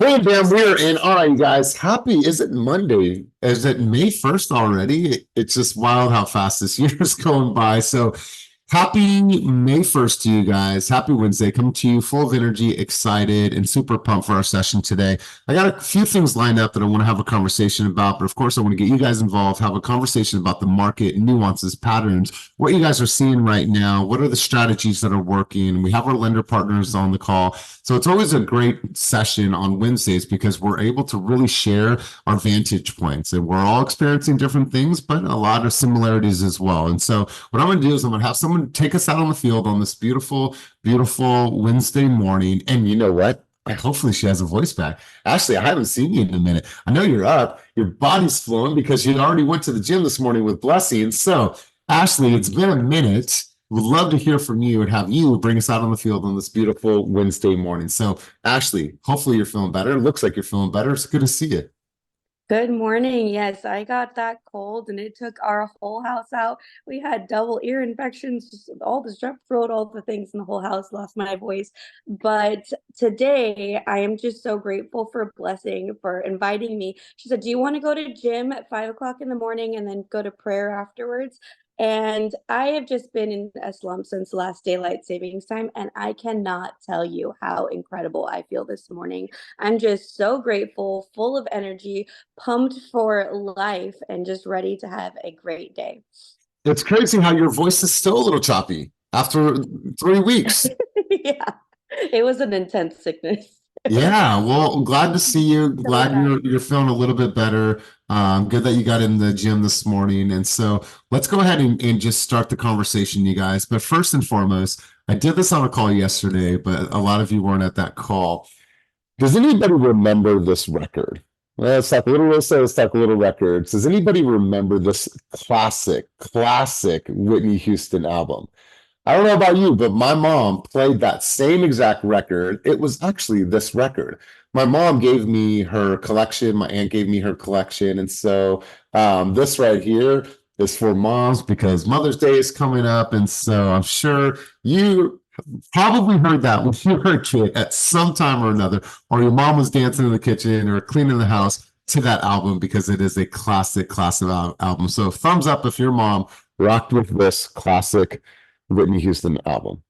Hey, damn, we're in. All right, you guys. Is it Monday? Is it May 1st already? It's just wild how fast this year is going by. So happy May 1st to you guys. Happy Wednesday. Coming to you full of energy, excited, and super pumped for our session today. I got a few things lined up that I want to have a conversation about, but of course, I want to get you guys involved, have a conversation about the market, nuances, patterns, what you guys are seeing right now. What are the strategies that are working? We have our lender partners on the call. So it's always a great session on Wednesdays because we're able to really share our vantage points and we're all experiencing different things, but a lot of similarities as well. And so what I'm going to do is I'm going to have someone take us out on the field on this beautiful, beautiful Wednesday morning. And you know what? Hopefully she has a voice back. Ashley, I haven't seen you in a minute. I know you're up. Your body's flowing because you already went to the gym this morning with blessings. So Ashley, it's been a minute. Would love to hear from you and have you bring us out on the field on this beautiful Wednesday morning. So, Ashley, hopefully you're feeling better. It looks like you're feeling better. It's good to see you. Good morning. Yes, I got that cold and it took our whole house out. We had double ear infections, just all the strep throat, all the things in the whole house, lost my voice. But today I am just so grateful for Blessing for inviting me. She said, "Do you want to go to gym at 5 o'clock in the morning and then go to prayer afterwards?" And I have just been in a slump since last daylight savings time, and I cannot tell you how incredible I feel this morning. I'm just so grateful, full of energy, pumped for life, and just ready to have a great day. It's crazy how your voice is still a little choppy after 3 weeks. Yeah, it was an intense sickness. Yeah, well, I'm glad to see you. Coming Glad back. you're feeling a little bit better. Good that you got in the gym this morning. And so let's go ahead and just start the conversation, you guys. But first and foremost, I did this on a call yesterday, but a lot of you weren't at that call. Does anybody remember this record? Well, let's talk a little records. Does anybody remember this classic Whitney Houston album? I don't know about you, but my mom played that same exact record. It was actually this record. My mom gave me her collection. My aunt gave me her collection. And so this right here is for moms because Mother's Day is coming up. And so I'm sure you probably heard that when you were a kid at some time or another, or your mom was dancing in the kitchen or cleaning the house to that album because it is a classic album. So thumbs up if your mom rocked with this classic Whitney Houston album.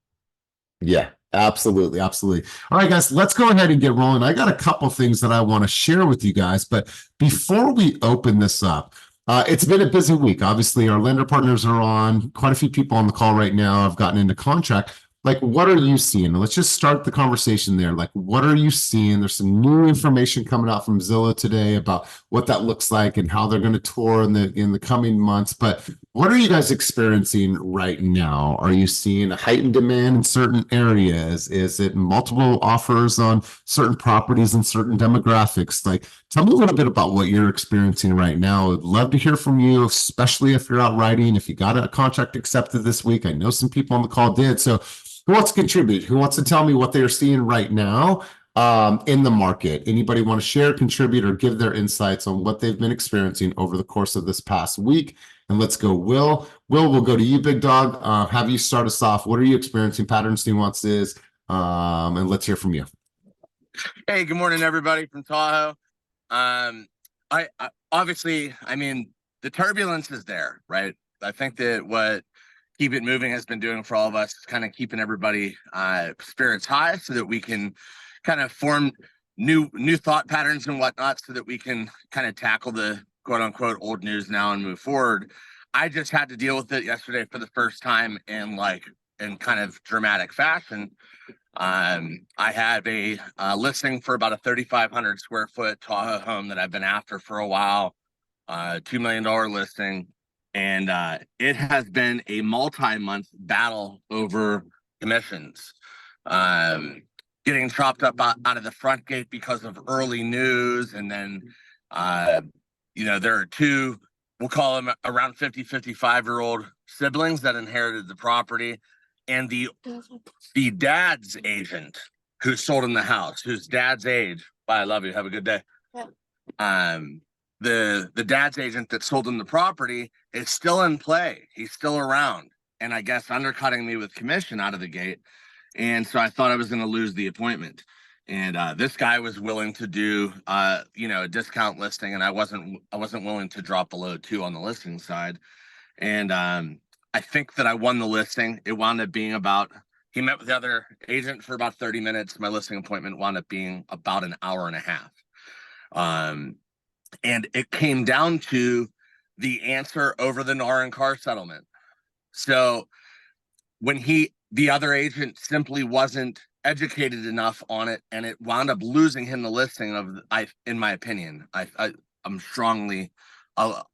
Yeah, absolutely, absolutely. All right, guys, let's go ahead and get rolling. I got a couple things that I want to share with you guys, but before we open this up, it's been a busy week. Obviously, our lender partners are on. Quite a few people on the call right now have gotten into contract. Like, what are you seeing? Let's just start the conversation there. Like, what are you seeing? There's some new information coming out from Zillow today about what that looks like and how they're going to tour in the coming months. But what are you guys experiencing right now? Are you seeing a heightened demand in certain areas? Is it multiple offers on certain properties and certain demographics? Like, tell me a little bit about what you're experiencing right now. I'd love to hear from you, especially if you're out writing, if you got a contract accepted this week. I know some people on the call did. So who wants to contribute? Who wants to tell me what they're seeing right now in the market? Anybody want to share, contribute, or give their insights on what they've been experiencing over the course of this past week? And let's go, Will. Will, we'll go to you, big dog. Have you start us off. What are you experiencing? Patterns, nuances, and let's hear from you. Hey, good morning, everybody from Tahoe. I obviously, I mean, the turbulence is there, right? I think that what Keep It Moving has been doing for all of us is kind of keeping everybody spirits high so that we can kind of form new thought patterns and whatnot so that we can kind of tackle the quote unquote old news now and move forward. I just had to deal with it yesterday for the first time in kind of dramatic fashion. I have a listing for about a 3,500 square foot Tahoe home that I've been after for a while, $2 million listing. And it has been a multi-month battle over commissions. Getting chopped up out of the front gate because of early news. And then, there are two, we'll call them around 50, 55-year-old siblings that inherited the property. And the dad's agent who sold in the house, whose dad's age, bye, I love you, have a good day. Yeah. The dad's agent that sold him the property is still in play. He's still around, and I guess undercutting me with commission out of the gate. And so I thought I was going to lose the appointment. And this guy was willing to do a discount listing, and I wasn't willing to drop below 2 on the listing side. And I think that I won the listing. It wound up being about, he met with the other agent for about 30 minutes. My listing appointment wound up being about an hour and a half. And it came down to the answer over the NAR and car settlement. So when the other agent simply wasn't educated enough on it, and it wound up losing him the listing in my opinion, I'm strongly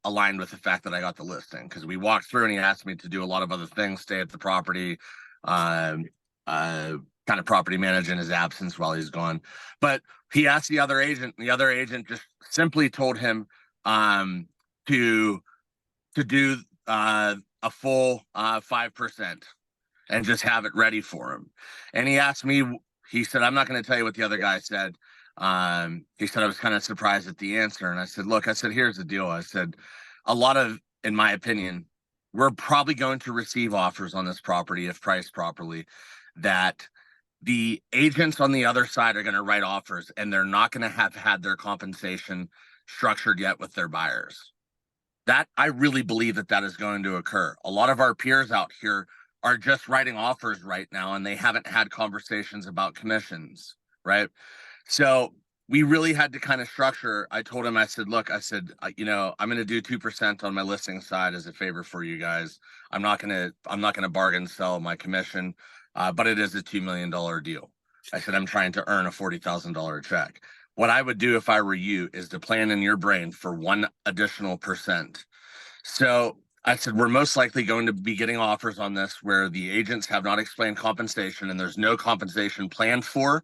aligned with the fact that I got the listing, because we walked through and he asked me to do a lot of other things, stay at the property, kind of property manage in his absence while he's gone. But he asked the other agent, and the other agent just simply told him to do a full 5% and just have it ready for him. And he asked me, he said, I'm not going to tell you what the other guy said. He said, I was kind of surprised at the answer. And I said, look, here's the deal. I said, in my opinion, we're probably going to receive offers on this property, if priced properly, that the agents on the other side are going to write offers, and they're not going to have had their compensation structured yet with their buyers. That, I really believe that is going to occur. A lot of our peers out here are just writing offers right now, and they haven't had conversations about commissions, right? So we really had to kind of structure. I told him, I said, look, I'm going to do 2% on my listing side as a favor for you guys. I'm not going to bargain sell my commission, but it is a $2 million deal. I said, I'm trying to earn a $40,000 check. What I would do if I were you is to plan in your brain for 1 additional %. So I said, we're most likely going to be getting offers on this where the agents have not explained compensation and there's no compensation planned for.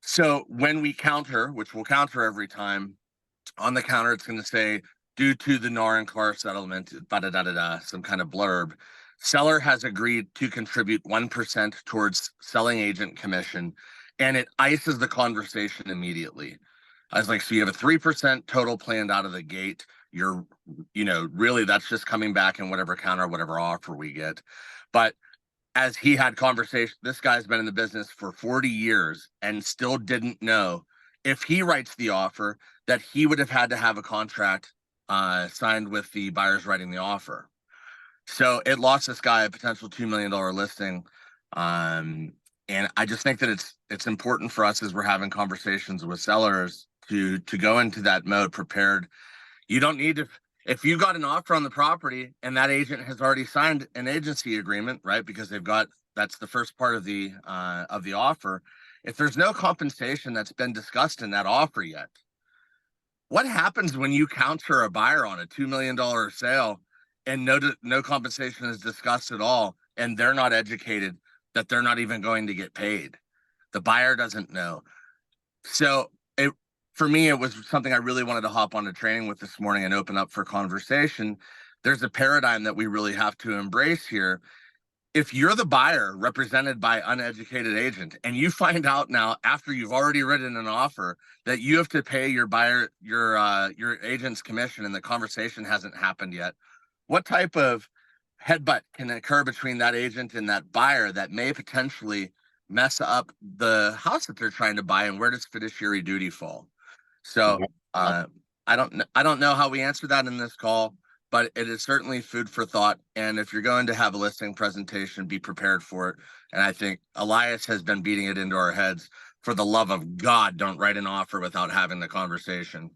So when we counter, which we'll counter every time, on the counter, it's going to say, due to the NAR and car settlement, some kind of blurb, seller has agreed to contribute 1% towards selling agent commission, and it ices the conversation immediately. I was like, so you have a 3% total planned out of the gate. You're, really that's just coming back in whatever counter, whatever offer we get. But as he had conversation, this guy's been in the business for 40 years and still didn't know if he writes the offer that he would have had to have a contract signed with the buyers writing the offer. So it lost this guy a potential $2 million listing. And I just think that it's important for us as we're having conversations with sellers to go into that mode prepared. You don't need to, if you got an offer on the property and that agent has already signed an agency agreement, right? Because that's the first part of the offer. If there's no compensation that's been discussed in that offer yet, what happens when you counter a buyer on a $2 million sale and no compensation is discussed at all, and they're not educated that they're not even going to get paid? The buyer doesn't know. So for me, it was something I really wanted to hop on to training with this morning and open up for conversation. There's a paradigm that we really have to embrace here. If you're the buyer represented by uneducated agent, and you find out now after you've already written an offer that you have to pay your buyer, your agent's commission, and the conversation hasn't happened yet, what type of headbutt can occur between that agent and that buyer that may potentially mess up the house that they're trying to buy, and where does fiduciary duty fall? So I don't know how we answer that in this call, but it is certainly food for thought. And if you're going to have a listing presentation, be prepared for it. And I think Elias has been beating it into our heads. For the love of God, don't write an offer without having the conversation.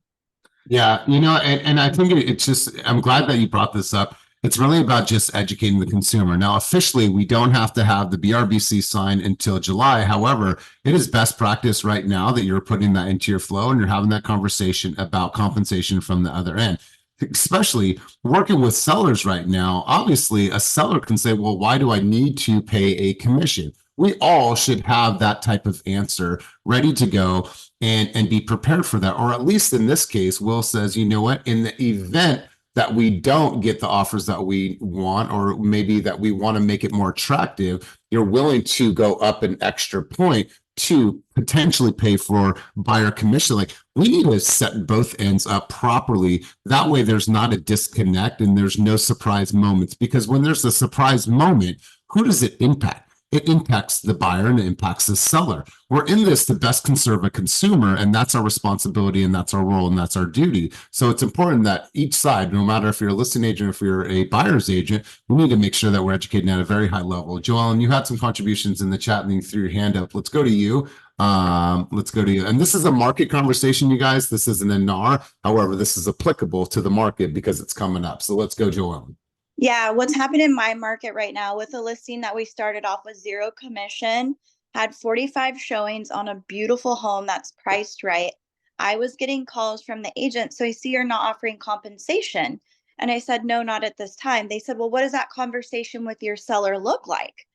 Yeah, and I think it's just, I'm glad that you brought this up. It's really about just educating the consumer. Now, officially, we don't have to have the BRBC sign until July. However, it is best practice right now that you're putting that into your flow and you're having that conversation about compensation from the other end. Especially working with sellers right now, obviously a seller can say, well, why do I need to pay a commission? We all should have that type of answer ready to go and be prepared for that. Or at least in this case, Will says, you know what, in the event that we don't get the offers that we want, or maybe that we want to make it more attractive, you're willing to go up an extra point to potentially pay for buyer commission. Like, we need to set both ends up properly. That way there's not a disconnect and there's no surprise moments, because when there's a surprise moment, who does it impact? it impacts the buyer and it impacts the seller. We're in this to best conserve a consumer, and that's our responsibility, and that's our role, and that's our duty. So it's important that each side, no matter if you're a listing agent, if you're a buyer's agent, we need to make sure that we're educating at a very high level. Joellen, you had some contributions in the chat and you threw your hand up. Let's go to you. Let's go to you. And this is a market conversation, you guys. This isn't a NAR. However, this is applicable to the market because it's coming up. So let's go, Joellen. Yeah, what's happening in my market right now with a listing that we started off with 0 commission, had 45 showings on a beautiful home that's priced right. I was getting calls from the agent. So I see you're not offering compensation. And I said, no, not at this time. They said, well, what does that conversation with your seller look like?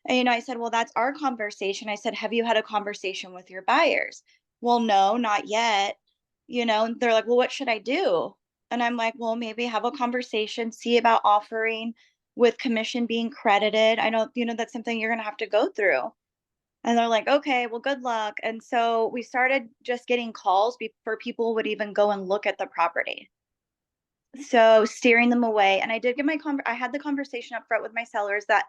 And, I said, well, that's our conversation. I said, have you had a conversation with your buyers? Well, no, not yet. And they're like, well, what should I do? And I'm like, well, maybe have a conversation, see about offering with commission being credited. I know, that's something you're going to have to go through. And they're like, okay, well, good luck. And so we started just getting calls before people would even go and look at the property. So steering them away. And I did get I had the conversation up front with my sellers that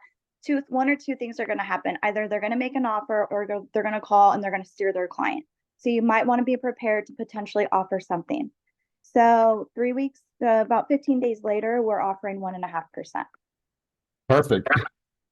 one or two things are going to happen. Either they're going to make an offer or they're going to call and they're going to steer their client. So you might want to be prepared to potentially offer something. So 3 weeks, about 15 days later, we're offering 1.5%. Perfect.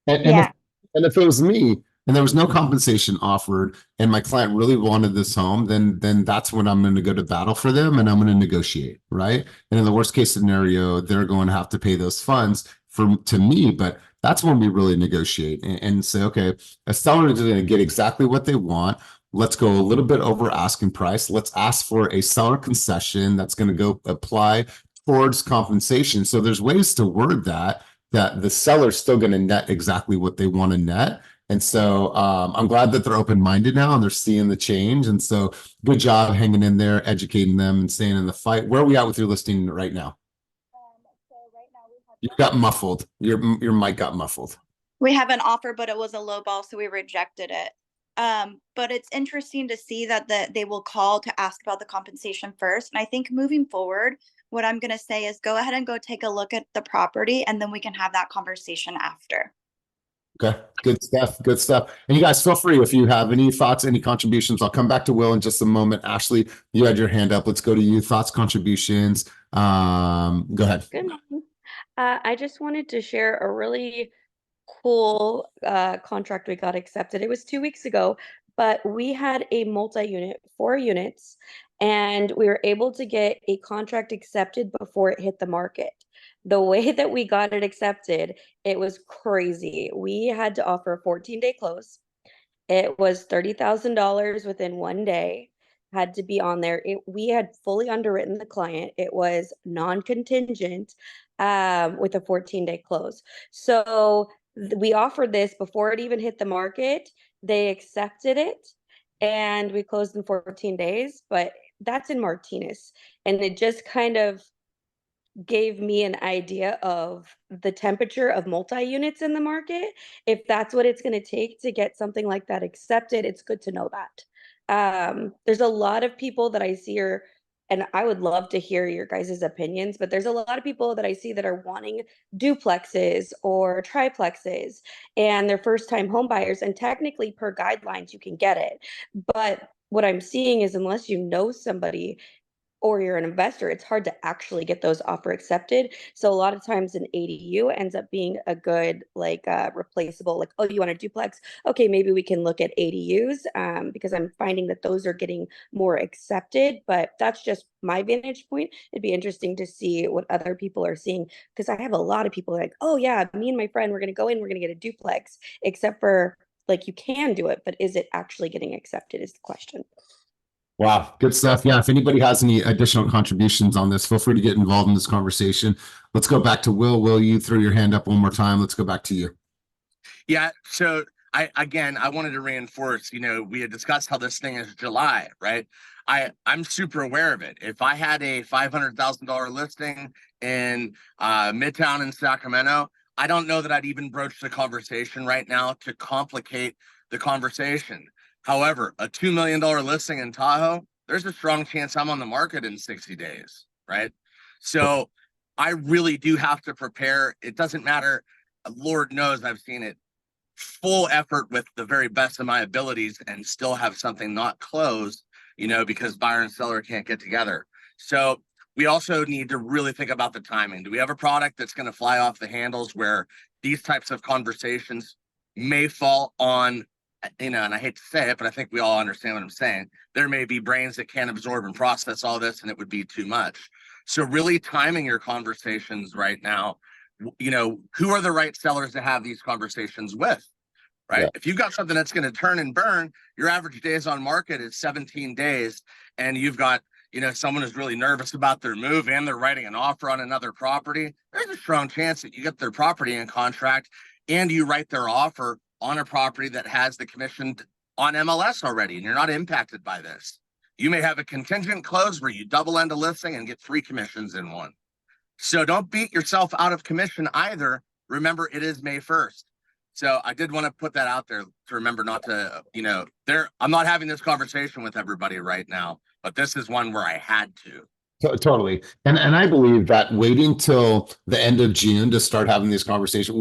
And, Yeah. if it was me and there was no compensation offered and my client really wanted this home, then that's when I'm going to go to battle for them and I'm going to negotiate, right? And in the worst case scenario, they're going to have to pay those funds to me, but that's when we really negotiate and say, okay, a seller is going to get exactly what they want. Let's go a little bit over asking price. Let's ask for a seller concession that's going to go apply towards compensation. So there's ways to word that the seller's still going to net exactly what they want to net. And so I'm glad that they're open-minded now and they're seeing the change. And so good job hanging in there, educating them and staying in the fight. Where are we at with your listing right now? So right now You got muffled. Your mic got muffled. we have an offer, but it was a low ball, so we rejected it. But it's interesting to see that they will call to ask about the compensation first. And I think moving forward, what I'm going to say is go ahead and go take a look at the property, and then we can have that conversation after. Okay, good stuff. Good stuff. And you guys feel free if you have any thoughts, any contributions. I'll come back to Will in just a moment. Ashley, you had your hand up. Let's go to you. Thoughts, contributions. Go ahead. Good morning. I just wanted to share a really cool contract we got accepted. It was 2 weeks ago, but we had a multi-unit, 4 units, and we were able to get a contract accepted before it hit the market. The way that we got it accepted, it was crazy. We had to offer a 14-day close. It was $30,000 within 1 day, had to be on there. We had fully underwritten the client. It was non-contingent with a 14-day close. So we offered this before it even hit the market. They accepted it and we closed in 14 days, but that's in Martinez. And it just kind of gave me an idea of the temperature of multi-units in the market. If that's what it's going to take to get something like that accepted, it's good to know that. There's a lot of people that I see and I would love to hear your guys' opinions, but there's a lot of people that I see that are wanting duplexes or triplexes, and they're first-time home buyers, and technically per guidelines, you can get it. But what I'm seeing is unless you know somebody or you're an investor, it's hard to actually get those offer accepted. So a lot of times an ADU ends up being a good replaceable, like, oh, you want a duplex? Okay, maybe we can look at ADUs because I'm finding that those are getting more accepted, but that's just my vantage point. It'd be interesting to see what other people are seeing because I have a lot of people like, oh yeah, me and my friend, we're going to go in, we're going to get a duplex, except for like you can do it, but is it actually getting accepted is the question. Wow, good stuff. Yeah, if anybody has any additional contributions on this, feel free to get involved in this conversation. Let's go back to Will. Will, you throw your hand up one more time. Let's go back to you. Yeah. So I wanted to reinforce, we had discussed how this thing is July, right? I'm super aware of it. If I had a $500,000 listing in Midtown in Sacramento, I don't know that I'd even broach the conversation right now to complicate the conversation. However, a $2 million listing in Tahoe, there's a strong chance I'm on the market in 60 days, right? So I really do have to prepare. It doesn't matter. Lord knows I've seen it full effort with the very best of my abilities and still have something not closed, because buyer and seller can't get together. So we also need to really think about the timing. Do we have a product that's going to fly off the handles where these types of conversations may fall on, and I hate to say it, but I think we all understand what I'm saying. There may be brains that can't absorb and process all this, and it would be too much. So really timing your conversations right now, who are the right sellers to have these conversations with, right? Yeah. If you've got something that's going to turn and burn, your average days on market is 17 days, and you've got, someone who's really nervous about their move and they're writing an offer on another property, there's a strong chance that you get their property in contract and you write their offer on a property that has the commission on MLS already, and you're not impacted by this. You may have a contingent close where you double end a listing and get 3 commissions in one. So don't beat yourself out of commission either. Remember, it is May 1st. So I did want to put that out there to remember not to, I'm not having this conversation with everybody right now, but this is one where I had to. Totally. And I believe that waiting till the end of June to start having these conversations,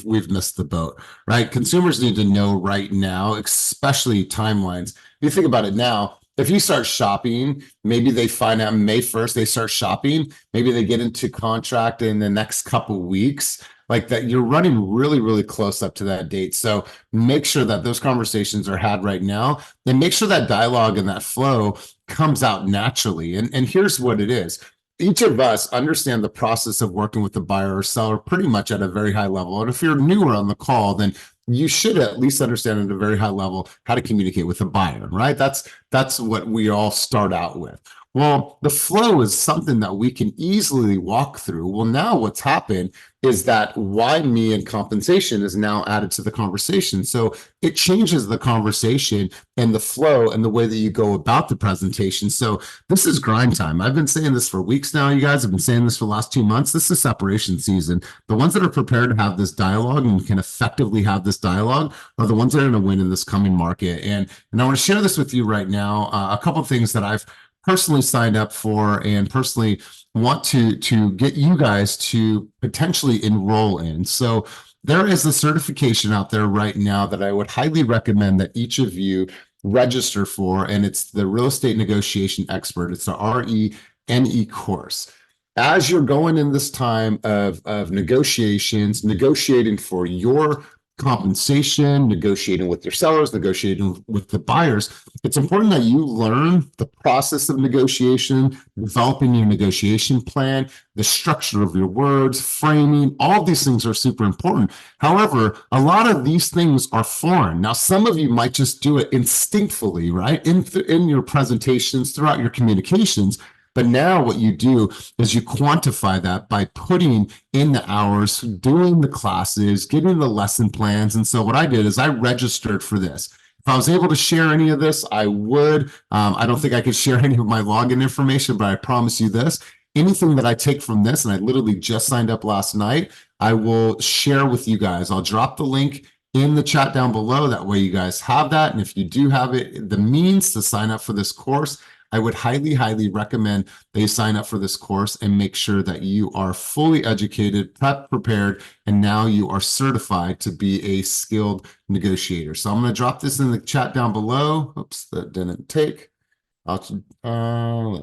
we've missed the boat, right? Consumers need to know right now, especially timelines. If you think about it now, if you start shopping, maybe they find out May 1st, they start shopping, maybe they get into contract in the next couple weeks, like that. You're running really, really close up to that date. So make sure that those conversations are had right now, and make sure that dialogue and that flow comes out naturally. And here's what it is. Each of us understand the process of working with the buyer or seller pretty much at a very high level. And if you're newer on the call, then you should at least understand at a very high level how to communicate with the buyer, right? That's what we all start out with. Well, the flow is something that we can easily walk through. Well, now what's happened is that why me and compensation is now added to the conversation. So it changes the conversation and the flow and the way that you go about the presentation. So this is grind time. I've been saying this for weeks now. You guys have been saying this for the last 2 months. This is separation season. The ones that are prepared to have this dialogue and can effectively have this dialogue are the ones that are going to win in this coming market. And I want to share this with you right now. A couple of things that I've personally signed up for and personally want to get you guys to potentially enroll in. So there is a certification out there right now that I would highly recommend that each of you register for, and it's the Real Estate Negotiation Expert. It's the RENE course. As you're going in this time of negotiations, negotiating for your compensation, negotiating with your sellers, negotiating with the buyers, it's important that you learn the process of negotiation, developing your negotiation plan, the structure of your words, framing. All these things are super important. However, a lot of these things are foreign. Now, some of you might just do it instinctively, right? In your presentations, throughout your communications. But now what you do is you quantify that by putting in the hours, doing the classes, getting the lesson plans. And so what I did is I registered for this. If I was able to share any of this, I would. I don't think I could share any of my login information, but I promise you this. Anything that I take from this, and I literally just signed up last night, I will share with you guys. I'll drop the link in the chat down below. That way you guys have that. And if you do have it, the means to sign up for this course, I would highly, highly recommend that you sign up for this course and make sure that you are fully educated, prepared, and now you are certified to be a skilled negotiator. So I'm going to drop this in the chat down below. Oops, that didn't take. Let's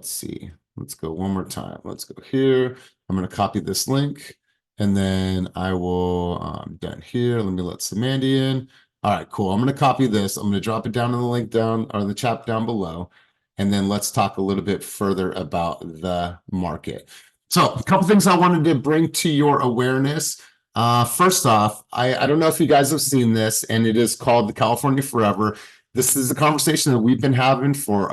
see. Let's go one more time. Let's go here. I'm going to copy this link, and then I will down here. Let me let Samandi in. All right, cool. I'm going to copy this. I'm going to drop it down in the link down or the chat down below. And then let's talk a little bit further about the market. So a couple things I wanted to bring to your awareness. First off, I don't know if you guys have seen this, and it is called the California Forever. This is a conversation that we've been having for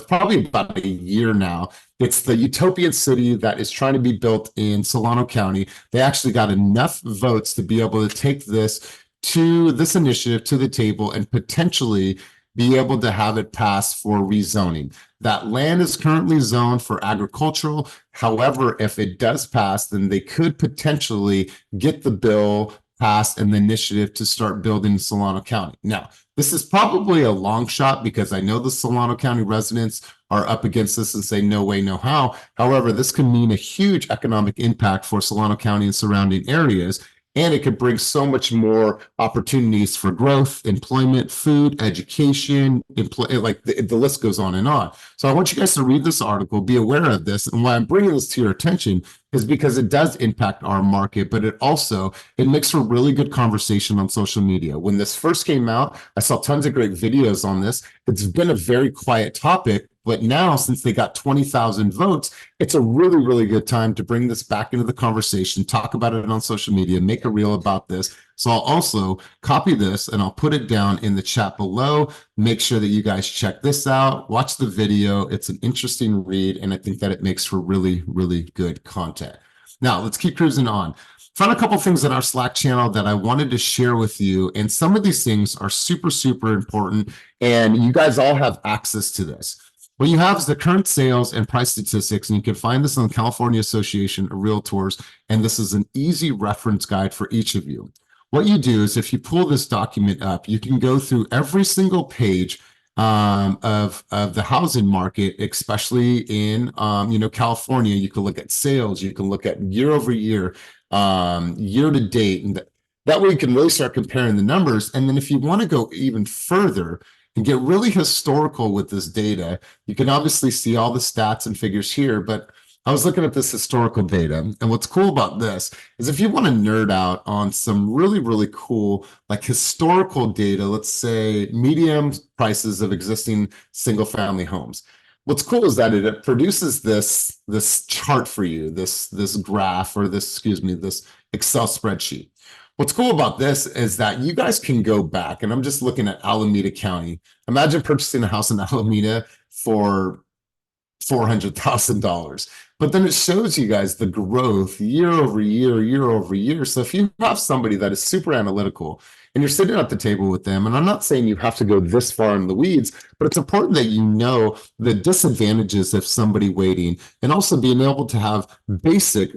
probably about a year now. It's the utopian city that is trying to be built in Solano County. They actually got enough votes to be able to take this initiative to the table and potentially be able to have it pass for rezoning. That land is currently zoned for agricultural. However, if it does pass, then they could potentially get the bill passed and the initiative to start building in Solano County. Now, this is probably a long shot because I know the Solano County residents are up against this and say no way, no how. However, this can mean a huge economic impact for Solano County and surrounding areas. and it could bring so much more opportunities for growth, employment, food, education, like the list goes on and on. So I want you guys to read this article, be aware of this. And why I'm bringing this to your attention is because it does impact our market, but it makes for really good conversation on social media. When this first came out, I saw tons of great videos on this. It's been a very quiet topic, but now since they got 20,000 votes, it's a really, really good time to bring this back into the conversation, talk about it on social media, make a reel about this. So I'll also copy this and I'll put it down in the chat below. Make sure that you guys check this out, watch the video. It's an interesting read, and I think that it makes for really, really good content. Now, let's keep cruising on. Found a couple things in our Slack channel that I wanted to share with you, and some of these things are super, super important, and you guys all have access to this. What you have is the current sales and price statistics, and you can find this on the California Association of Realtors, and this is an easy reference guide for each of you. What you do is if you pull this document up, you can go through every single page of the housing market, especially in California. You can look at sales, you can look at year over year, year to date, and that way you can really start comparing the numbers. And then if you want to go even further and get really historical with this data, you can obviously see all the stats and figures here, but I was looking at this historical data, and what's cool about this is if you want to nerd out on some really, really cool, like historical data, let's say median prices of existing single family homes. What's cool is that it produces this chart for you, this graph, or this Excel spreadsheet. What's cool about this is that you guys can go back, and I'm just looking at Alameda County. Imagine purchasing a house in Alameda for $400,000. But then it shows you guys the growth year over year, year over year. So if you have somebody that is super analytical and you're sitting at the table with them, and I'm not saying you have to go this far in the weeds, but it's important that you know the disadvantages of somebody waiting, and also being able to have basic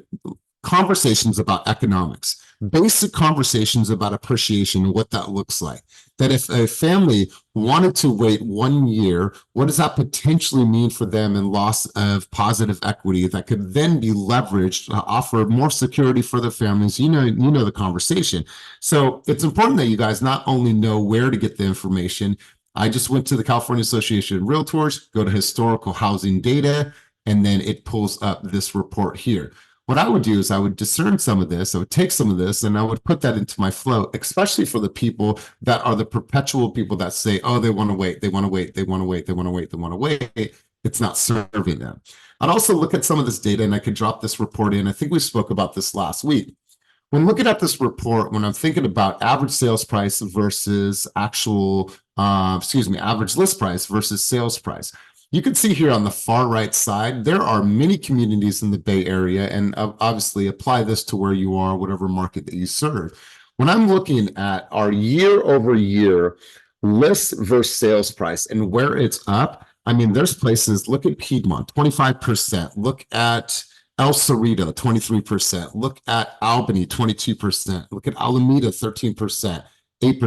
conversations about economics, basic conversations about appreciation and what that looks like. That if a family wanted to wait 1 year, what does that potentially mean for them in loss of positive equity that could then be leveraged to offer more security for their families? You know the conversation. So it's important that you guys not only know where to get the information. I just went to the California Association of Realtors, go to historical housing data, and then it pulls up this report here. What I would do is I would discern some of this, I would take some of this, and I would put that into my flow, especially for the people that are the perpetual people that say, oh, they want to wait, they want to wait, they want to wait, they want to wait, they want to wait. It's not serving them. I'd also look at some of this data, and I could drop this report in. I think we spoke about this last week. When looking at this report, when I'm thinking about average sales price versus average list price versus sales price, you can see here on the far right side, there are many communities in the Bay Area, and obviously apply this to where you are, whatever market that you serve. When I'm looking at our year over year list versus sales price and where it's up, I mean, there's places, look at Piedmont, 25%, look at El Cerrito, 23%, look at Albany, 22%, look at Alameda, 13%, 8%, 5%,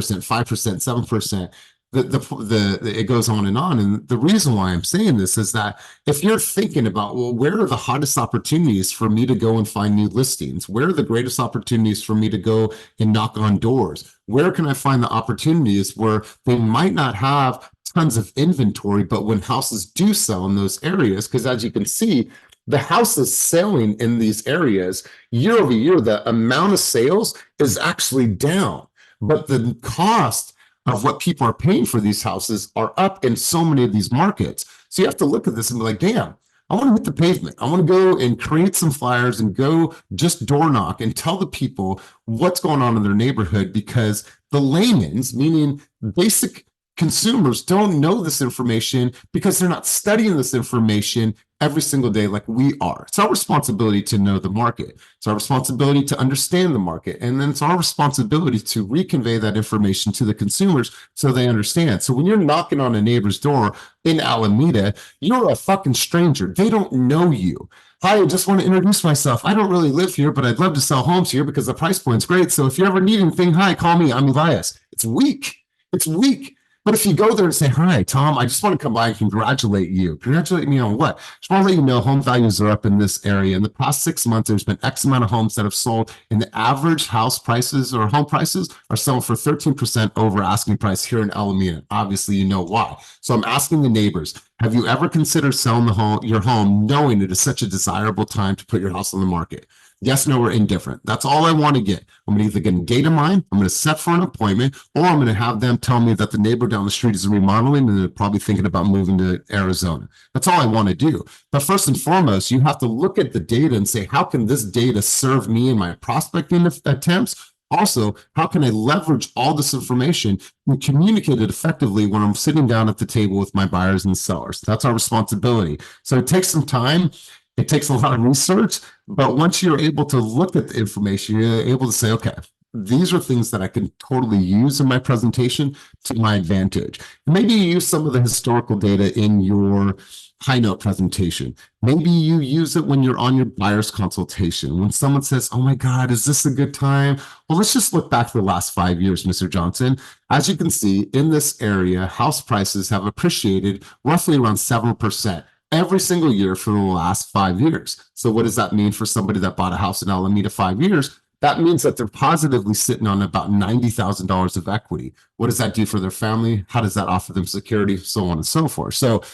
7%. It goes on. And the reason why I'm saying this is that if you're thinking about, well, where are the hottest opportunities for me to go and find new listings? Where are the greatest opportunities for me to go and knock on doors? Where can I find the opportunities where they might not have tons of inventory, but when houses do sell in those areas, because as you can see, the houses selling in these areas year over year, the amount of sales is actually down, but the cost of what people are paying for these houses are up in so many of these markets. So you have to look at this and be like, damn, I want to hit the pavement. I want to go and create some flyers and go just door knock and tell the people what's going on in their neighborhood, because the layman's, meaning basic consumers, don't know this information because they're not studying this information every single day like we are. It's our responsibility to know the market. It's our responsibility to understand the market. And then it's our responsibility to reconvey that information to the consumers so they understand. So when you're knocking on a neighbor's door in Alameda, you're a fucking stranger. They don't know you. Hi, I just want to introduce myself. I don't really live here, but I'd love to sell homes here because the price point's great. So if you ever need anything, hi, call me. I'm Elias. It's weak. It's weak. But if you go there and say, hi, Tom, I just want to come by and congratulate you. Congratulate me on what? Just want to let you know home values are up in this area. In the past 6 months, there's been X amount of homes that have sold, and the average house prices or home prices are selling for 13% over asking price here in Alameda. Obviously, you know why. So I'm asking the neighbors, have you ever considered selling your home knowing it is such a desirable time to put your house on the market? Yes, no, or indifferent. That's all I want to get. I'm going to either get a date of mine, I'm going to set for an appointment, or I'm going to have them tell me that the neighbor down the street is remodeling and they're probably thinking about moving to Arizona. That's all I want to do. But first and foremost, you have to look at the data and say, how can this data serve me in my prospecting attempts? Also, how can I leverage all this information and communicate it effectively when I'm sitting down at the table with my buyers and sellers? That's our responsibility. So it takes some time. It takes a lot of research, but once you're able to look at the information, you're able to say, okay, these are things that I can totally use in my presentation to my advantage. Maybe you use some of the historical data in your high note presentation. Maybe you use it when you're on your buyer's consultation. When someone says, oh my God, is this a good time? Well, let's just look back the last 5 years, Mr. Johnson. As you can see, in this area, house prices have appreciated roughly around 7% every single year for the last 5 years. So what does that mean for somebody that bought a house in Alameda 5 years? That means that they're positively sitting on about $90,000 of equity. What does that do for their family? How does that offer them security? So on and so forth. So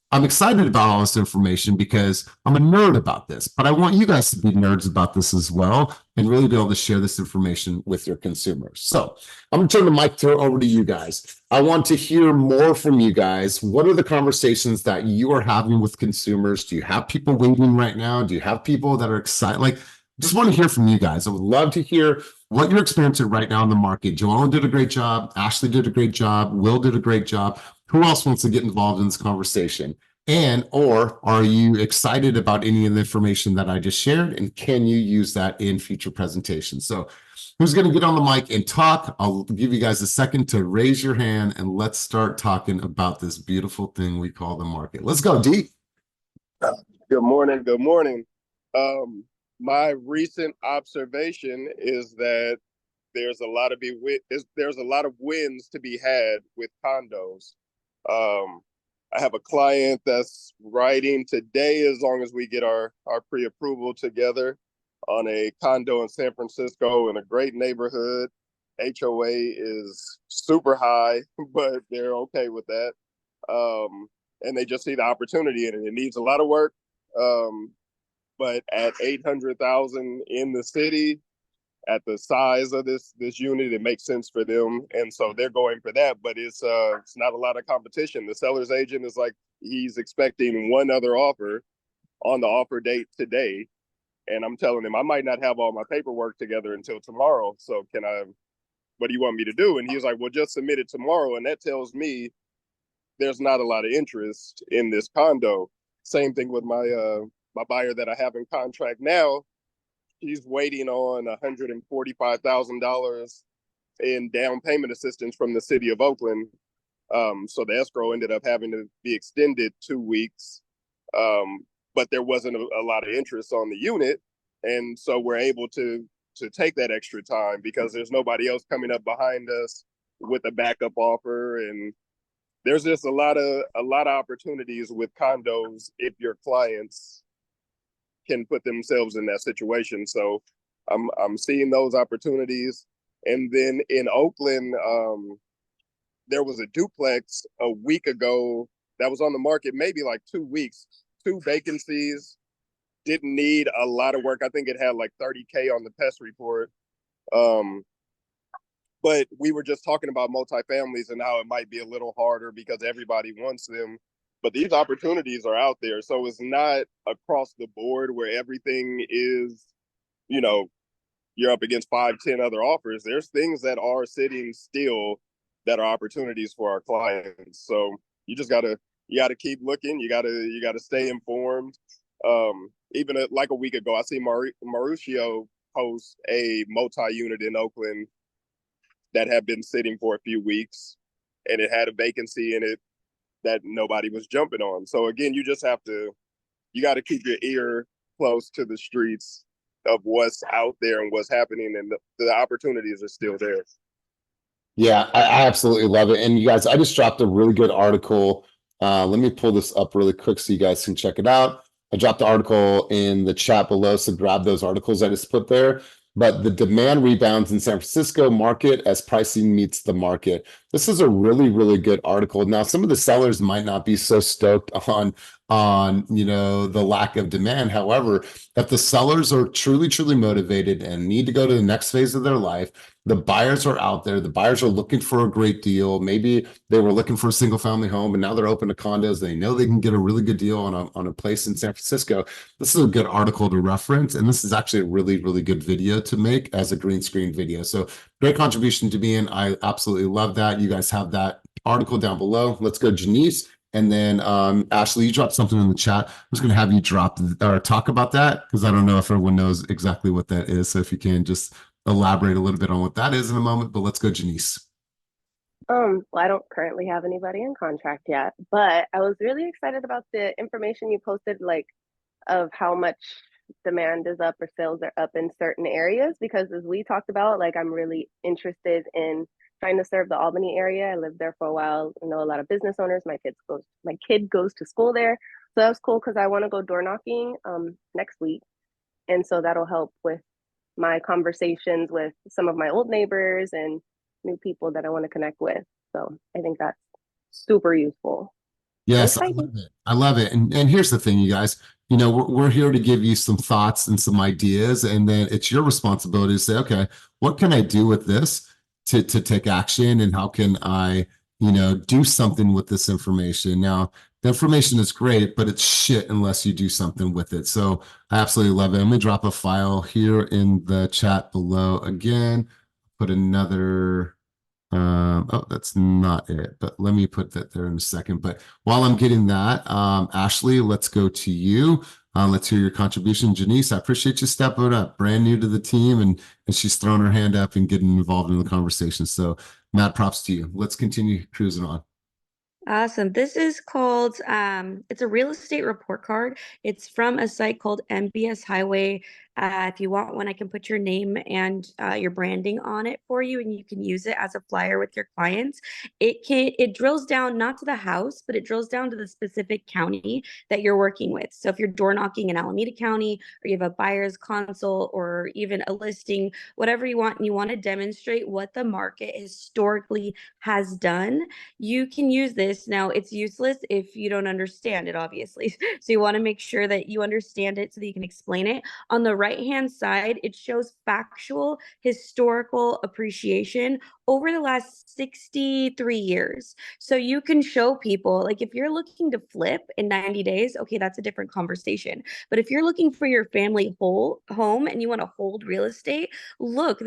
I'm excited about all this information because I'm a nerd about this, but I want you guys to be nerds about this as well and really be able to share this information with your consumers. So I'm going to turn the mic over to you guys. I want to hear more from you guys. What are the conversations that you are having with consumers? Do you have people waiting right now? Do you have people that are excited? Like, just want to hear from you guys. I would love to hear what you're experiencing right now in the market. Joanna did a great job. Ashley did a great job. Will did a great job. Who else wants to get involved in this conversation? And, or are you excited about any of the information that I just shared? And can you use that in future presentations? So who's going to get on the mic and talk? I'll give you guys a second to raise your hand and let's start talking about this beautiful thing we call the market. Let's go, D. Good morning. Good morning. My recent observation is that there's a lot of wins to be had with condos. I have a client that's writing today, as long as we get our pre-approval together, on a condo in San Francisco in a great neighborhood. HOA is super high, but they're okay with that. And they just see the opportunity in it. It needs a lot of work. But at 800,000 in the city, at the size of this unit, it makes sense for them, and so they're going for that. But it's not a lot of competition. The seller's agent is like, he's expecting one other offer on the offer date today, and I'm telling him I might not have all my paperwork together until tomorrow. So what do you want me to do? And he was like, well, just submit it tomorrow, and that tells me there's not a lot of interest in this condo. Same thing with my buyer that I have in contract now. He's waiting on $145,000 in down payment assistance from the city of Oakland. So the escrow ended up having to be extended 2 weeks. But there wasn't a lot of interest on the unit. And so we're able to take that extra time because there's nobody else coming up behind us with a backup offer. And there's just a lot of opportunities with condos if your clients can put themselves in that situation. So I'm seeing those opportunities. And then in Oakland, there was a duplex a week ago that was on the market, maybe like 2 weeks, 2 vacancies, didn't need a lot of work. I think it had like 30K on the pest report. But we were just talking about multifamilies and how it might be a little harder because everybody wants them. But these opportunities are out there. So it's not across the board where everything is, you're up against 5-10 other offers. There's things that are sitting still that are opportunities for our clients. So you just gotta keep looking. You gotta stay informed. Even like a week ago, I see Mauricio post a multi-unit in Oakland that had been sitting for a few weeks, and it had a vacancy in it that nobody was jumping on. So again, you got to keep your ear close to the streets of what's out there and what's happening, and the opportunities are still there. Yeah, I absolutely love it. And you guys, I just dropped a really good article. Let me pull this up really quick so you guys can check it out. I dropped the article in the chat below, so grab those articles I just put there. But the demand rebounds in San Francisco market as pricing meets the market. This is a really, really good article. Now, some of the sellers might not be so stoked on the lack of demand. However, if the sellers are truly, truly motivated and need to go to the next phase of their life, the buyers are out there. The buyers are looking for a great deal. Maybe they were looking for a single family home and now they're open to condos. They know they can get a really good deal on a place in San Francisco. This is a good article to reference. And this is actually a really, really good video to make as a green screen video. So great contribution to me. And I absolutely love that. You guys have that article down below. Let's go, Janice. And then Ashley, you dropped something in the chat. I'm just going to have you drop or talk about that because I don't know if everyone knows exactly what that is. So if you can just elaborate a little bit on what that is in a moment, but let's go, Janice. Well, I don't currently have anybody in contract yet, but I was really excited about the information you posted, like of how much demand is up or sales are up in certain areas. Because as we talked about, like I'm really interested in trying to serve the Albany area. I lived there for a while. I know a lot of business owners. My kid goes to school there, so that was cool because I want to go door knocking next week, and so that'll help with my conversations with some of my old neighbors and new people that I want to connect with. So I think that's super useful. Yes, I love it. I love it. And here's the thing, you guys, we're here to give you some thoughts and some ideas, and then it's your responsibility to say, okay, what can I do with this to take action, and how can I, do something with this information? Now, the information is great, but it's shit unless you do something with it. So I absolutely love it. I'm gonna drop a file here in the chat below again. Put another oh, that's not it, but let me put that there in a second. But while I'm getting that, Ashley, let's go to you. Let's hear your contribution. Janice, I appreciate you stepping up, brand new to the team, and she's throwing her hand up and getting involved in the conversation. So Matt, props to you. Let's continue cruising on. Awesome. This is called, it's a real estate report card. It's from a site called MBS Highway. If you want one, I can put your name and your branding on it for you, and you can use it as a flyer with your clients. It drills down not to the house, but it drills down to the specific county that you're working with. So if you're door knocking in Alameda County, or you have a buyer's consult, or even a listing, whatever you want, and you want to demonstrate what the market historically has done, you can use this. Now, it's useless if you don't understand it, obviously. So you want to make sure that you understand it so that you can explain it. On the right-hand side, it shows factual historical appreciation over the last 63 years. So you can show people, like if you're looking to flip in 90 days, okay, that's a different conversation. But if you're looking for your family whole home and you want to hold real estate, look,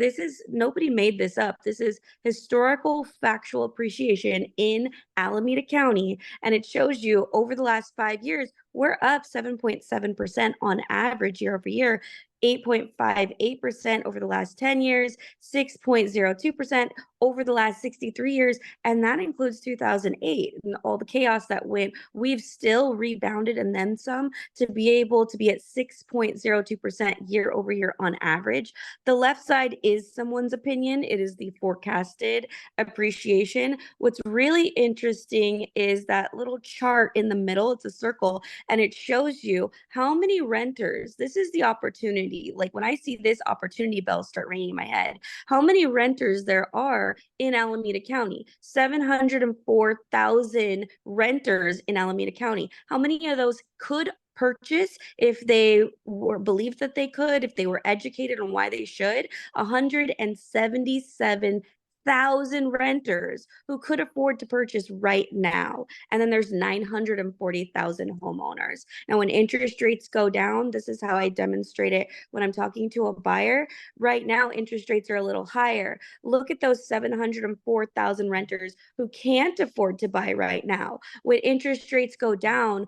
nobody made this up. This is historical factual appreciation in Alameda County. And it shows you over the last 5 years, we're up 7.7% on average year over year. 8.58% over the last 10 years, 6.02% over the last 63 years, and that includes 2008 and all the chaos that went. We've still rebounded and then some to be able to be at 6.02% year over year on average. The left side is someone's opinion. It is the forecasted appreciation. What's really interesting is that little chart in the middle. It's a circle, and it shows you how many renters. This is the opportunity. Like when I see this, opportunity bells start ringing in my head. How many renters there are in Alameda County? 704,000 renters in Alameda County. How many of those could purchase if they were believed that they could, if they were educated on why they should? 177,000 renters who could afford to purchase right now. And then there's 940,000 homeowners. Now, when interest rates go down, this is how I demonstrate it when I'm talking to a buyer. Right now, interest rates are a little higher. Look at those 704,000 renters who can't afford to buy right now. When interest rates go down,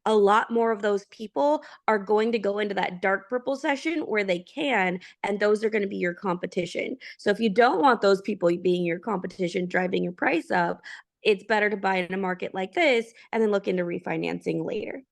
a lot more of those people are going to go into that dark purple session where they can, and those are going to be your competition. So if you don't want those people being your competition driving your price up, it's better to buy in a market like this and then look into refinancing later.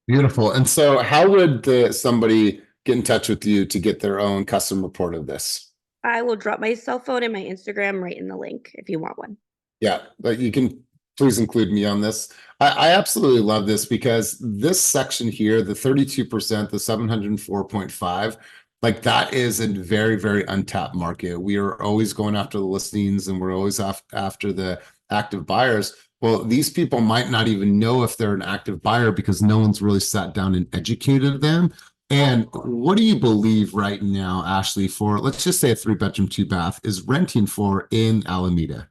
Beautiful. And so how would somebody get in touch with you to get their own custom report of this? I will drop my cell phone and my Instagram right in the link if you want one. Yeah, but you can please include me on this. I absolutely love this because this section here, the 32%, the 704.5, like that is a very, very untapped market. We are always going after the listings and we're always after the active buyers. Well, these people might not even know if they're an active buyer because no one's really sat down and educated them. And what do you believe right now, Ashley, for let's just say a 3-bedroom, 2-bath is renting for in Alameda?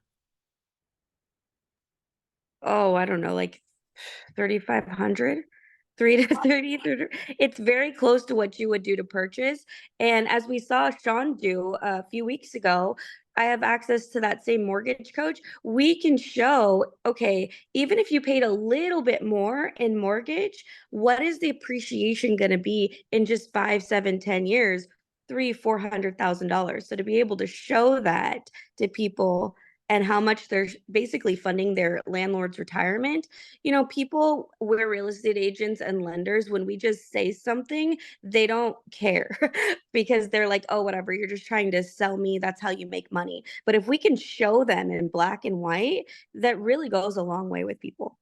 Oh, I don't know, like 3,500, 3 to 30. It's very close to what you would do to purchase. And as we saw Sean do a few weeks ago, I have access to that same mortgage coach. We can show, okay, even if you paid a little bit more in mortgage, what is the appreciation going to be in just 5, 7, 10 years? $400,000. So to be able to show that to people and how much they're basically funding their landlord's retirement. People, we're real estate agents and lenders. When we just say something, they don't care because they're like, oh, whatever, you're just trying to sell me. That's how you make money. But if we can show them in black and white, that really goes a long way with people.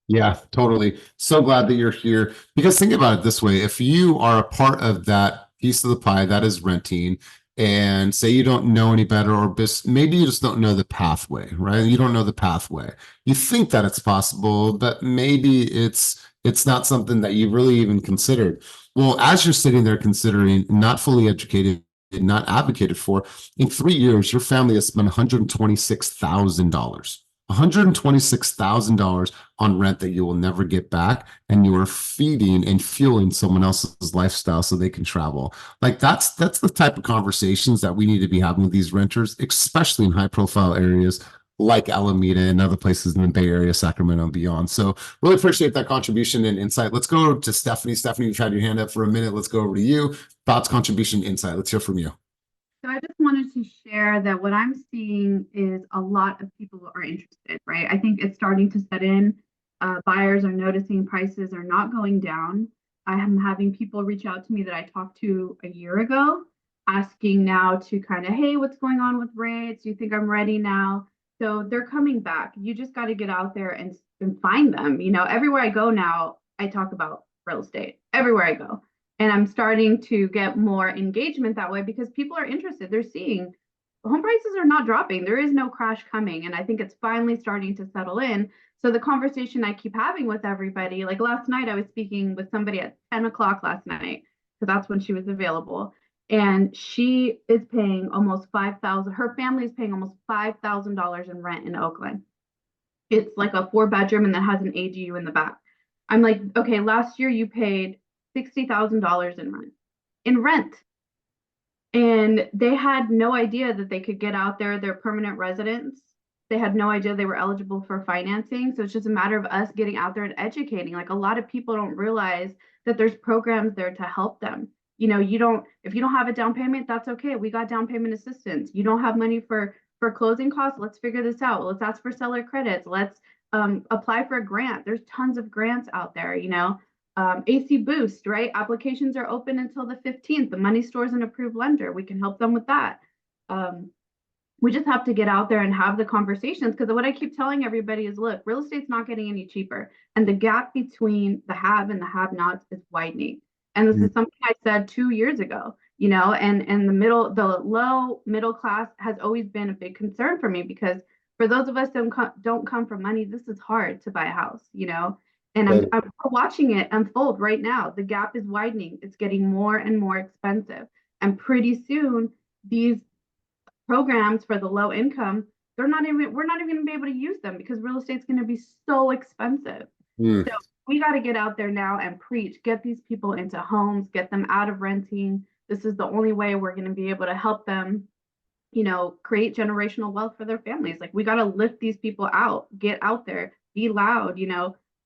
Yeah, totally. So glad that you're here because think about it this way. If you are a part of that piece of the pie that is renting and say you don't know any better or maybe you just don't know the pathway, right? You don't know the pathway. You think that it's possible, but maybe it's not something that you really even considered. Well, as you're sitting there considering, not fully educated, not advocated for, in 3 years, your family has spent $126,000. $126,000 on rent that you will never get back, and you are feeding and fueling someone else's lifestyle so they can travel. Like that's the type of conversations that we need to be having with these renters, especially in high profile areas like Alameda and other places in the Bay Area, Sacramento, and beyond. So really appreciate that contribution and insight. Let's go to Stephanie. Stephanie, you've had your hand up for a minute. Let's go over to you. Thoughts, contribution, insight. Let's hear from you. So I just wanted to share that what I'm seeing is a lot of people are interested, right? I think it's starting to set in. Buyers are noticing prices are not going down. I am having people reach out to me that I talked to a year ago, asking now to kind of, hey, what's going on with rates? Do you think I'm ready now? So they're coming back. You just got to get out there and find them. Everywhere I go now, I talk about real estate, everywhere I go. And I'm starting to get more engagement that way because people are interested. They're seeing home prices are not dropping. There is no crash coming. And I think it's finally starting to settle in. So the conversation I keep having with everybody, like last night, I was speaking with somebody at 10 o'clock last night, because that's when she was available. And she is paying almost $5,000. Her family is paying almost $5,000 in rent in Oakland. It's like a 4-bedroom and that has an ADU in the back. I'm like, okay, last year you paid $60,000 in rent. And they had no idea that they could get out there. They're permanent residents. They had no idea they were eligible for financing. So it's just a matter of us getting out there and educating. Like a lot of people don't realize that there's programs there to help them. If you don't have a down payment, that's okay. We got down payment assistance. You don't have money for closing costs. Let's figure this out. Let's ask for seller credits. Let's apply for a grant. There's tons of grants out there, AC Boost, right? Applications are open until the 15th. The money store is an approved lender. We can help them with that. We just have to get out there and have the conversations, because what I keep telling everybody is, look, real estate's not getting any cheaper. And the gap between the have and the have-nots is widening. And this is something I said 2 years ago, and the low middle class has always been a big concern for me, because for those of us that don't come from money, this is hard to buy a house, And I'm watching it unfold right now. The gap is widening. It's getting more and more expensive. And pretty soon, these programs for the low income, we're not even going to be able to use them because real estate's going to be so expensive. So we got to get out there now and preach, get these people into homes, get them out of renting. This is the only way we're going to be able to help them, create generational wealth for their families. Like, we got to lift these people out, get out there, be loud,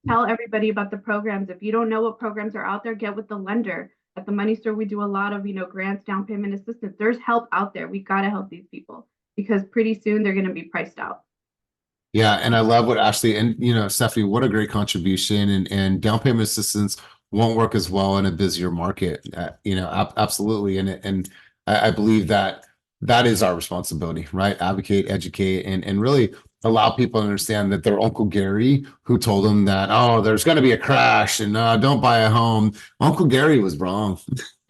tell everybody about the programs. If you don't know what programs are out there, get with the lender. At the money store, we do a lot of, grants, down payment assistance. There's help out there. We got to help these people because pretty soon they're going to be priced out. Yeah, and I love what Ashley and Stephanie, what a great contribution. And down payment assistance won't work as well in a busier market. Absolutely. And I believe that that is our responsibility, right? Advocate, educate, and really allow people to understand that their Uncle Gary, who told them that, oh, there's going to be a crash and don't buy a home. Uncle Gary was wrong.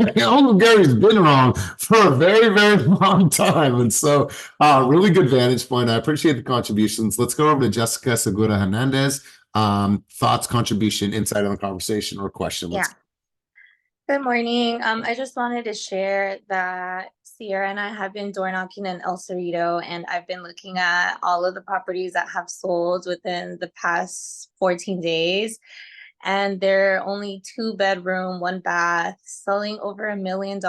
Uncle Gary's been wrong for a very, very long time. And so, really good vantage point. I appreciate the contributions. Let's go over to Jessica Segura Hernandez. Thoughts, contribution, insight on the conversation, or question. Yeah. Good morning. I just wanted to share that Sierra and I have been door knocking in El Cerrito, and I've been looking at all of the properties that have sold within the past 14 days. And they're only 2-bedroom, 1-bath, selling over $1 million,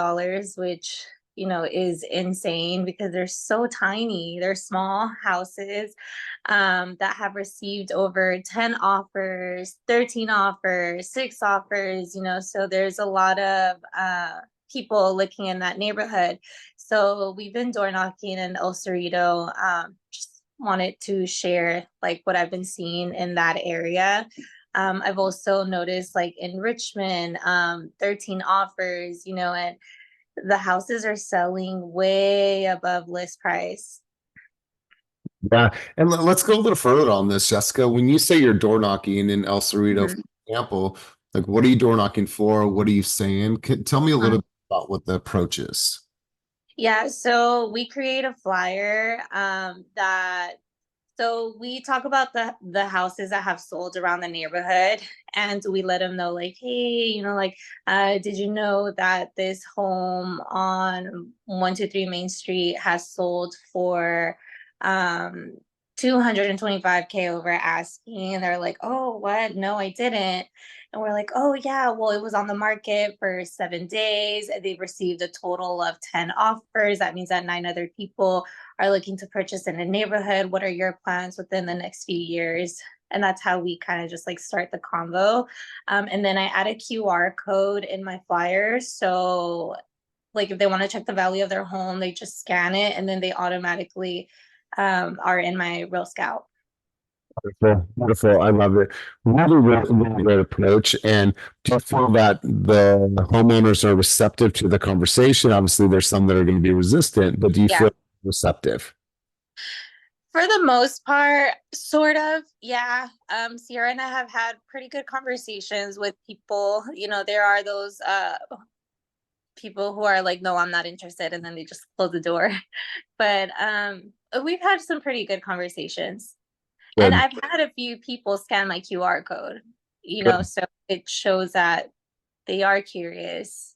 which, you know, is insane because they're so tiny. They're small houses that have received over 10 offers, 13 offers, 6 offers, you know, so there's a lot of people looking in that neighborhood. So we've been door knocking in El Cerrito. Just wanted to share like what I've been seeing in that area. I've also noticed like in Richmond, 13 offers, you know, and the houses are selling way above list price. Yeah, and let's go a little further on this, Jessica. When you say you're door knocking in El Cerrito, for example, like what are you door knocking for? What are you saying? Tell me a little bit about what the approach is. Yeah, so we create a flyer so we talk about the houses that have sold around the neighborhood, and we let them know like, hey, you know, like, did you know that this home on 123 Main Street has sold for 225K over asking? And they're like, oh, what? No, I didn't. And we're like, oh yeah, well, it was on the market for 7 days. They've received a total of 10 offers. That means that 9 other people are looking to purchase in a neighborhood. What are your plans within the next few years? And that's how we kind of just like start the convo. And then I add a QR code in my flyers. So like if they want to check the value of their home, they just scan it and then they automatically are in my Real Scout. Wonderful, wonderful. I love it. Really, really great approach. And do you feel that the homeowners are receptive to the conversation? Obviously, there's some that are going to be resistant, but do you feel receptive? For the most part, sort of, yeah. Sierra and I have had pretty good conversations with people. You know, there are those people who are like, no, I'm not interested, and then they just close the door. But we've had some pretty good conversations. And I've had a few people scan my QR code, you know, so it shows that they are curious.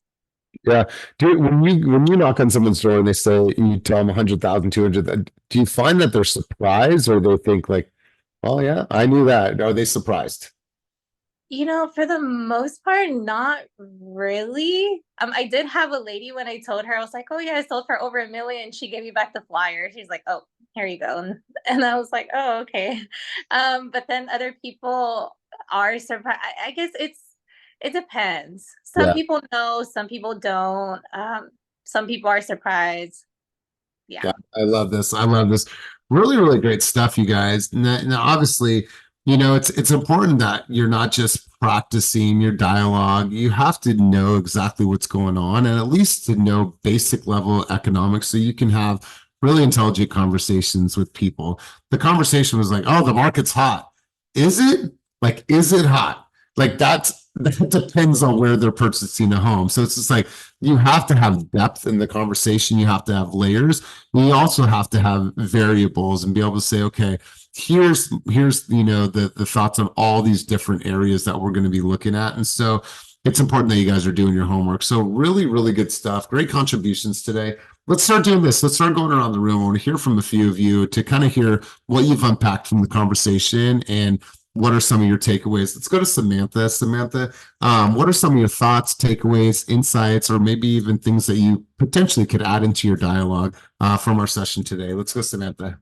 Yeah. When you knock on someone's door and they say, you tell them 100,000, 200, do you find that they're surprised, or they think like, oh yeah, I knew that? Are they surprised? You know, for the most part, not really. I did have a lady when I told her, I was like, oh yeah, I sold for over $1 million. She gave me back the flyer. She's like, oh, here you go. And I was like, oh, okay. But then other people are surprised. I guess it depends. Some people know, some people don't. Some people are surprised. Yeah. I love this. I love this. Really, really great stuff, you guys. Now obviously, you know, it's important that you're not just practicing your dialogue. You have to know exactly what's going on, and at least to know basic level economics so you can have really intelligent conversations with people. The conversation was like, oh, the market's hot. Is it? Like, is it hot? Like that depends on where they're purchasing a home. So it's just like you have to have depth in the conversation. You have to have layers. You also have to have variables and be able to say, okay, here's you know the thoughts on all these different areas that we're going to be looking at. And so it's important that you guys are doing your homework. So really, really good stuff. Great contributions today. Let's start doing this. Let's start going around the room. I want to hear from a few of you to kind of hear what you've unpacked from the conversation and what are some of your takeaways. Let's go to Samantha. Samantha, what are some of your thoughts, takeaways, insights, or maybe even things that you potentially could add into your dialogue from our session today? Let's go, Samantha.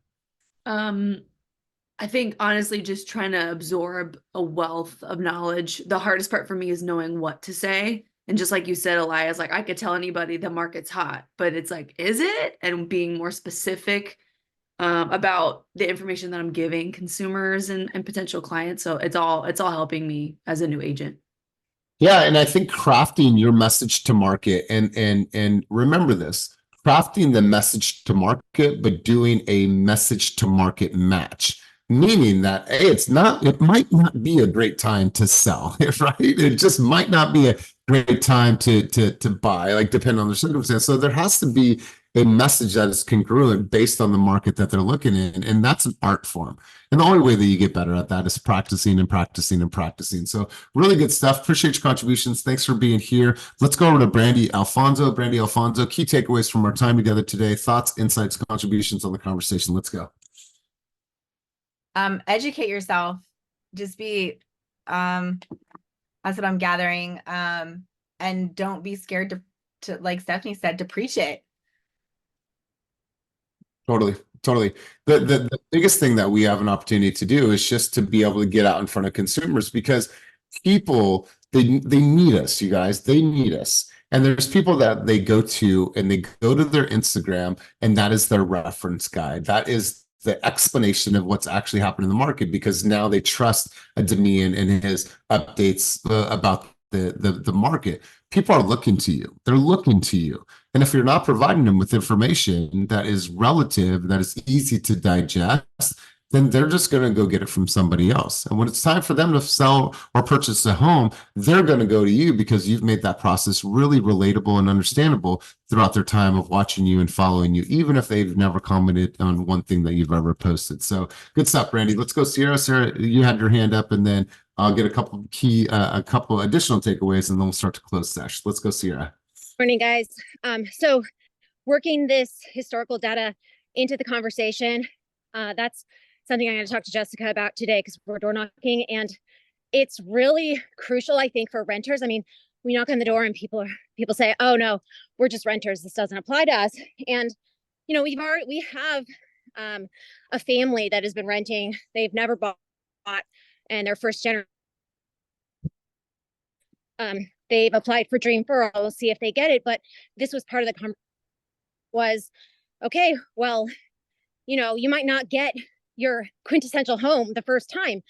I think honestly, just trying to absorb a wealth of knowledge. The hardest part for me is knowing what to say. And just like you said, Elias, like I could tell anybody the market's hot, but it's like, is it? And being more specific about the information that I'm giving consumers and potential clients. So it's all helping me as a new agent. Yeah, and I think crafting your message to market and remember this, crafting the message to market, but doing a message to market match. Meaning that, hey, it might not be a great time to sell, right? It just might not be a great time to buy, like depending on the circumstance. So there has to be a message that is congruent based on the market that they're looking in. And that's an art form. And the only way that you get better at that is practicing and practicing and practicing. So really good stuff. Appreciate your contributions. Thanks for being here. Let's go over to Brandy Alfonso. Brandy Alfonso, key takeaways from our time together today, thoughts, insights, contributions on the conversation. Let's go. Educate yourself. Just be, that's what I'm gathering. And don't be scared to like Stephanie said, to preach it. Totally. The biggest thing that we have an opportunity to do is just to be able to get out in front of consumers, because people, they need us, you guys. They need us. And there's people that they go to and they go to their Instagram, and that is their reference guide. That is the explanation of what's actually happening in the market, because now they trust a Demian and his updates about the market. People are looking to you. They're looking to you. And if you're not providing them with information that is relative, that is easy to digest, then they're just going to go get it from somebody else. And when it's time for them to sell or purchase a home, they're going to go to you because you've made that process really relatable and understandable throughout their time of watching you and following you, even if they've never commented on one thing that you've ever posted. So good stuff, Brandy. Let's go, Sierra. Sarah, you had your hand up, and then I'll get a couple additional takeaways, and then we'll start to close sesh. Let's go, Sierra. Morning, guys. So working this historical data into the conversation, that's something I'm going to talk to Jessica about today, because we're door knocking, and it's really crucial, I think, for renters. I mean, we knock on the door and people say, "Oh no, we're just renters. This doesn't apply to us." And you know, we have a family that has been renting. They've never bought, and their first generation. They've applied for Dream Furrow. We'll see if they get it. But this was part of the conversation. Was okay. Well, you know, you might not get your quintessential home the first time,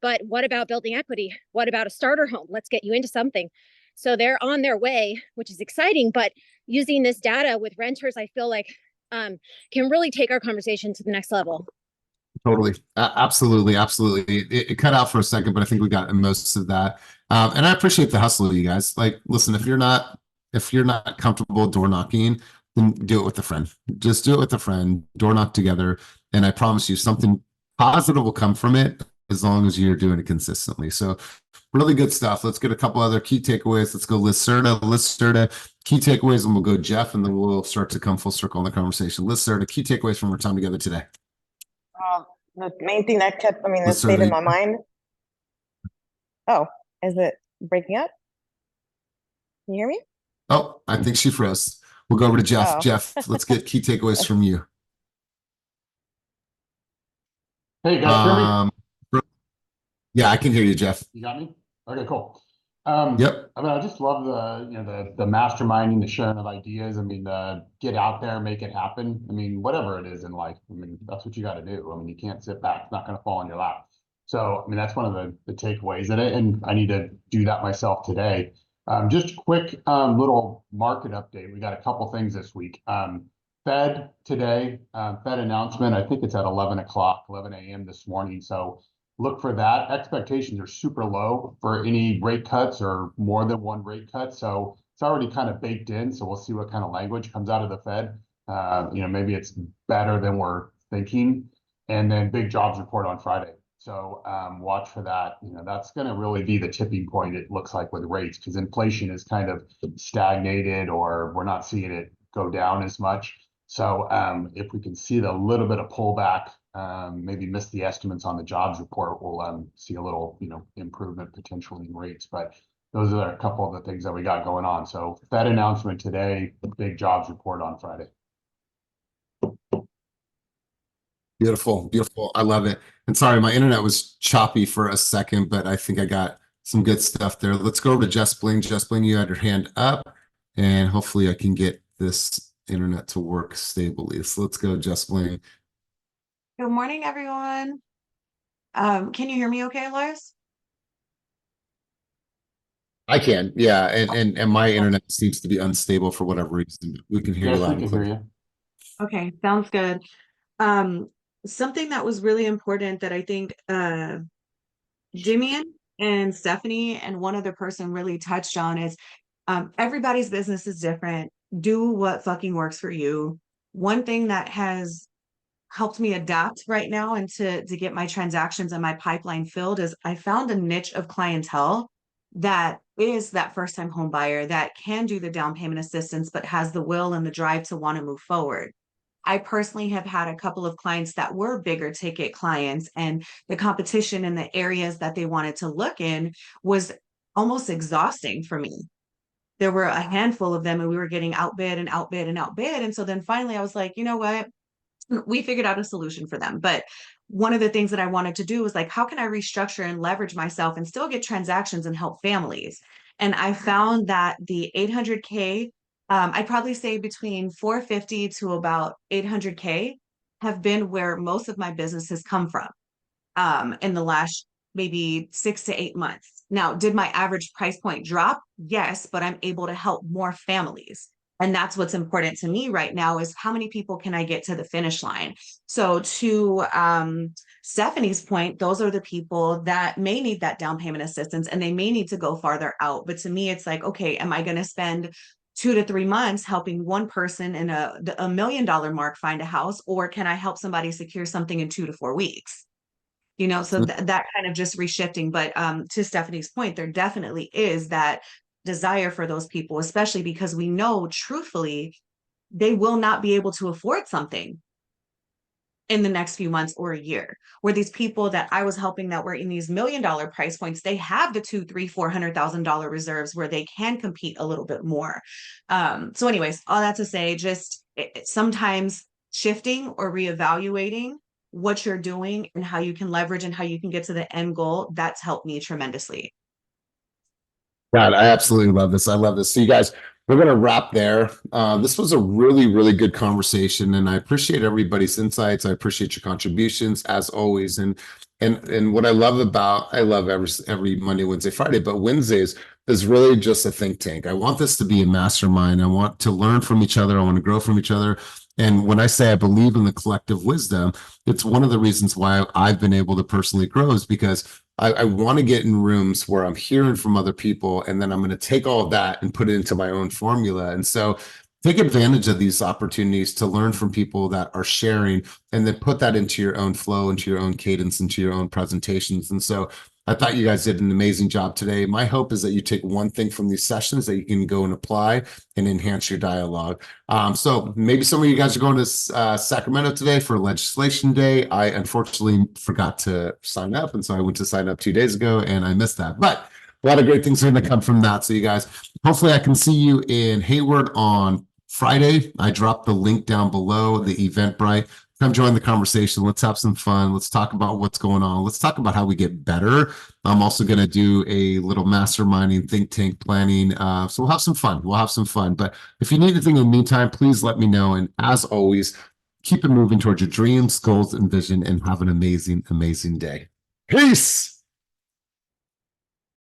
but what about building equity? What about a starter home? Let's get you into something. So they're on their way, which is exciting. But using this data with renters, I feel like can really take our conversation to the next level. Totally. Absolutely. It cut out for a second, but I think we got most of that. And I appreciate the hustle, you guys. Like, listen, if you're not comfortable door knocking, then do it with a friend. Just do it with a friend, door knock together. And I promise you something positive will come from it, as long as you're doing it consistently. So really good stuff. Let's get a couple other key takeaways. Let's go Liz Serta, key takeaways, and we'll go Jeff, and then we'll start to come full circle in the conversation. Liz Serta, key takeaways from our time together today. The main thing that stayed in my mind. Oh, is it breaking up? Can you hear me? Oh, I think she froze. We'll go over to Jeff. Oh. Jeff, let's get key takeaways from you. Hey, guys, hear me? Yeah, I can hear you, Jeff. You got me? Okay, cool. Yep. I mean, I just love the masterminding, the sharing of ideas. I mean, get out there, make it happen. I mean, whatever it is in life. I mean, that's what you got to do. I mean, you can't sit back; it's not going to fall in your lap. So, I mean, that's one of the takeaways in it, and I need to do that myself today. Just quick little market update. We got a couple things this week. Fed today, Fed announcement. I think it's at 11 a.m. this morning. So look for that. Expectations are super low for any rate cuts or more than one rate cut. So it's already kind of baked in. So we'll see what kind of language comes out of the Fed. Maybe it's better than we're thinking. And then big jobs report on Friday. So watch for that. That's going to really be the tipping point, it looks like, with rates, because inflation is kind of stagnated, or we're not seeing it go down as much. So if we can see a little bit of pullback, maybe miss the estimates on the jobs report, we'll see a little, improvement potentially in rates. But those are a couple of the things that we got going on. So Fed announcement today, big jobs report on Friday. Beautiful. I love it. And sorry, my internet was choppy for a second, but I think I got some good stuff there. Let's go over to Jess Bling. Jess Bling, you had your hand up, and hopefully I can get this internet to work stably. So let's go, Jess Bling. Good morning, everyone. Can you hear me okay, Elias? I can, yeah, and my internet seems to be unstable for whatever reason. We can hear you Yes, we loud and can hear clear. you. Okay, sounds good. Something that was really important that I think Jimmy and Stephanie and one other person really touched on is everybody's business is different. Do what fucking works for you. One thing that has helped me adapt right now and to get my transactions and my pipeline filled is I found a niche of clientele that is that first time home buyer that can do the down payment assistance but has the will and the drive to want to move forward. I personally have had a couple of clients that were bigger ticket clients, and the competition in the areas that they wanted to look in was almost exhausting for me. There were a handful of them, and we were getting outbid and outbid and outbid. And so then finally I was like, you know what? We figured out a solution for them. But one of the things that I wanted to do was like, how can I restructure and leverage myself and still get transactions and help families? And I found that the 800K, I'd probably say between 450 to about 800K have been where most of my business has come from in the last maybe 6 to 8 months. Now, did my average price point drop? Yes, but I'm able to help more families. And that's what's important to me right now is how many people can I get to the finish line? So to Stephanie's point, those are the people that may need that down payment assistance and they may need to go farther out. But to me, it's like, okay, am I going to spend 2 to 3 months helping one person in a $1 million mark find a house, or can I help somebody secure something in 2 to 4 weeks? So that kind of just reshifting. But to Stephanie's point, there definitely is that desire for those people, especially because we know truthfully they will not be able to afford something in the next few months or a year. Where these people that I was helping that were in these $1 million price points, they have the $200,000, $300,000, $400,000 reserves where they can compete a little bit more. So anyways, all that to say, just sometimes shifting or reevaluating what you're doing and how you can leverage and how you can get to the end goal, that's helped me tremendously. God, I absolutely love this. I love this. So you guys, we're going to wrap there. This was a really, really good conversation, and I appreciate everybody's insights. I appreciate your contributions as always. And what I love every Monday, Wednesday, Friday, but Wednesdays is really just a think tank. I want this to be a mastermind. I want to learn from each other. I want to grow from each other. And when I say I believe in the collective wisdom, it's one of the reasons why I've been able to personally grow is because I want to get in rooms where I'm hearing from other people, and then I'm going to take all of that and put it into my own formula. And so take advantage of these opportunities to learn from people that are sharing, and then put that into your own flow, into your own cadence, into your own presentations. And so I thought you guys did an amazing job today. My hope is that you take one thing from these sessions that you can go and apply and enhance your dialogue. So maybe some of you guys are going to Sacramento today for Legislation Day. I unfortunately forgot to sign up, and so I went to sign up 2 days ago and I missed that. But a lot of great things are going to come from that. So you guys, hopefully I can see you in Hayward on Friday. I dropped the link down below, the Eventbrite. Come join the conversation. Let's have some fun. Let's talk about what's going on. Let's talk about how we get better. I'm also going to do a little masterminding, think tank planning. So we'll have some fun. We'll have some fun. But if you need anything in the meantime, please let me know. And as always, keep it moving towards your dreams, goals, and vision, and have an amazing, amazing day. Peace.